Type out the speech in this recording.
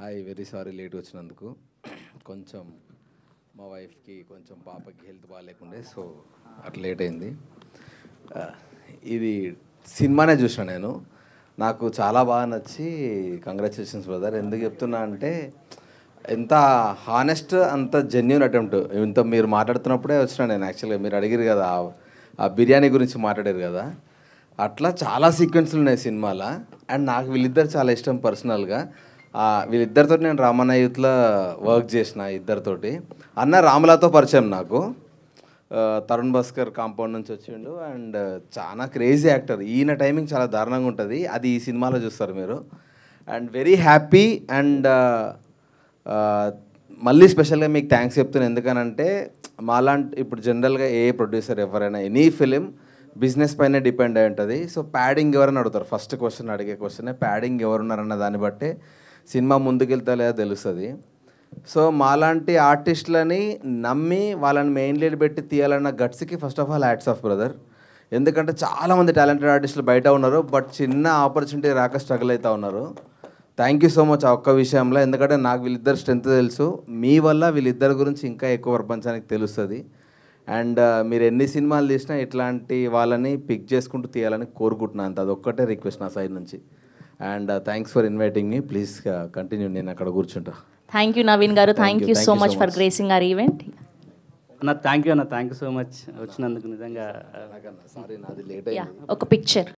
Hi, very sorry late వచ్చినందుకు. కొంచెం మా వైఫ్కి కొంచెం పాపకి హెల్త్ బాగాలేకుండే, సో అట్లా లేట్ అయింది. ఇది సినిమానే చూసిన నేను, నాకు చాలా బాగా నచ్చి కంగ్రాచులేషన్స్ బ్రదర్. ఎందుకు చెప్తున్నా అంటే ఎంత హానెస్ట్, అంత జెన్యున్ అటెంప్ట్. ఇంత మీరు మాట్లాడుతున్నప్పుడే వచ్చిన నేను. యాక్చువల్గా మీరు అడిగారు కదా, ఆ బిర్యానీ గురించి మాట్లాడారు కదా, అట్లా చాలా సీక్వెన్స్లు ఉన్నాయి సినిమాలో. అండ్ నాకు వీళ్ళిద్దరు చాలా ఇష్టం పర్సనల్గా. వీళ్ళిద్దరితో నేను రామన్న యూత్లో వర్క్ చేసిన. ఇద్దరితోటి అన్న రాములతో పరిచయం నాకు. తరుణ్ భాస్కర్ కాంపౌండ్ నుంచి వచ్చిండు. అండ్ చాలా క్రేజీ యాక్టర్. ఈయన టైమింగ్ చాలా దారుణంగా ఉంటుంది, అది ఈ సినిమాలో చూస్తారు మీరు. And very happy. అండ్ మళ్ళీ స్పెషల్గా మీకు థ్యాంక్స్ చెప్తున్నాను. ఎందుకనంటే మాలాంటి ఇప్పుడు జనరల్గా ఏ ప్రొడ్యూసర్ ఎవరైనా ఎనీ ఫిలిం బిజినెస్ పైన డిపెండ్ అయి ఉంటుంది. సో ప్యాడింగ్ ఎవరైనా అడుగుతారు, ఫస్ట్ క్వశ్చన్ అడిగే క్వశ్చనే ప్యాడింగ్ ఎవరున్నారన్న దాన్ని బట్టే సినిమా ముందుకెళ్తా లేదా తెలుస్తుంది. సో మాలాంటి ఆర్టిస్టులని నమ్మి వాళ్ళని మెయిన్ లీడ్ పెట్టి తీయాలన్న గట్స్కి first of all hats off brother. ఎందుకంటే చాలామంది టాలెంటెడ్ ఆర్టిస్టులు బయట ఉన్నారు, బట్ చిన్న ఆపర్చునిటీ రాక స్ట్రగుల్ అవుతూ ఉన్నారు. థ్యాంక్ యూ సో మచ్ ఆ ఒక్క విషయంలో. ఎందుకంటే నాకు వీళ్ళిద్దరు స్ట్రెంత్ తెలుసు, మీ వల్ల వీళ్ళిద్దరి గురించి ఇంకా ఎక్కువ ప్రపంచానికి తెలుస్తుంది. అండ్ మీరు ఎన్ని సినిమాలు తీసినా ఇట్లాంటి వాళ్ళని పిక్ చేసుకుంటూ తీయాలని కోరుకుంటున్నాను. అంత అదొక్కటే రిక్వెస్ట్ నా సైడ్ నుంచి. And thanks for inviting me. Please continue, నేను అక్కడ కూర్చుంటా. థ్యాంక్ యూ నవీన్ గారు, thank you so much for gracing our event. అన్న థ్యాంక్ యూ సో మచ్ వచ్చినందుకు. నిజంగా సారీ, నాది లేట్ అయింది. ఒక పిక్చర్.